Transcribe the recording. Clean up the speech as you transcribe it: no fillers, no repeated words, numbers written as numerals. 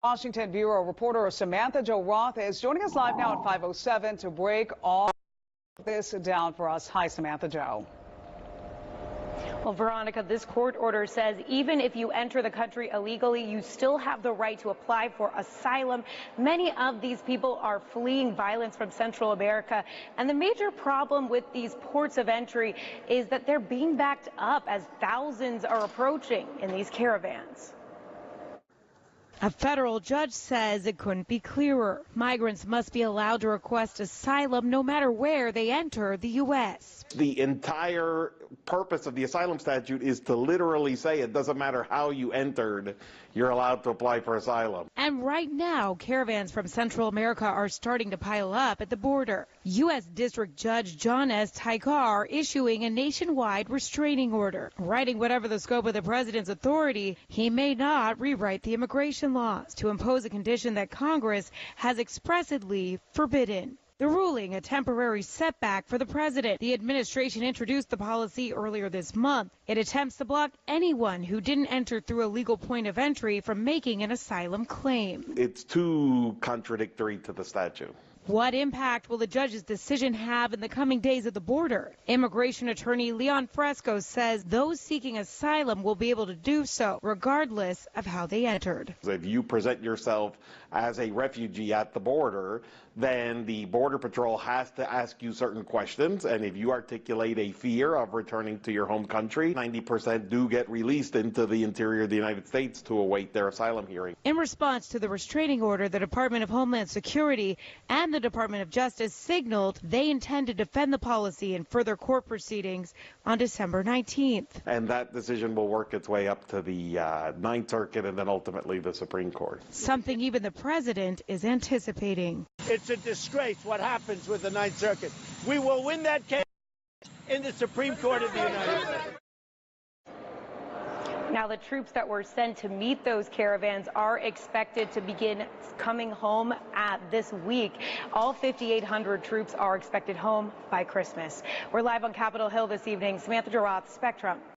Washington Bureau reporter Samantha-Jo is joining us live now at 5:07 to break all this down for us. Hi, Samantha-Jo. Well, Veronica, this court order says even if you enter the country illegally, you still have the right to apply for asylum. Many of these people are fleeing violence from Central America. And the major problem with these ports of entry is that they're being backed up as thousands are approaching in these caravans. A federal judge says it couldn't be clearer. Migrants must be allowed to request asylum no matter where they enter the U.S. The entire purpose of the asylum statute is to literally say it doesn't matter how you entered, you're allowed to apply for asylum. And right now, caravans from Central America are starting to pile up at the border. U.S. District Judge John S. Tykar issuing a nationwide restraining order. Writing whatever the scope of the president's authority, he may not rewrite the immigration laws to impose a condition that Congress has expressly forbidden. The ruling, a temporary setback for the president. The administration introduced the policy earlier this month. It attempts to block anyone who didn't enter through a legal point of entry from making an asylum claim. It's too contradictory to the statute. What impact will the judge's decision have in the coming days at the border? Immigration attorney Leon Fresco says those seeking asylum will be able to do so regardless of how they entered. If you present yourself as a refugee at the border, then the Border Patrol has to ask you certain questions, and if you articulate a fear of returning to your home country, 90% do get released into the interior of the United States to await their asylum hearing. In response to the restraining order, the Department of Homeland Security and the Department of Justice signaled they intend to defend the policy in further court proceedings on December 19th. And that decision will work its way up to the Ninth Circuit and then ultimately the Supreme Court. Something even the president is anticipating. It's a disgrace what happens with the Ninth Circuit. We will win that case in the Supreme Court of the United States. Now, the troops that were sent to meet those caravans are expected to begin coming home this week. All 5,800 troops are expected home by Christmas. We're live on Capitol Hill this evening. Samantha-Jo, Spectrum.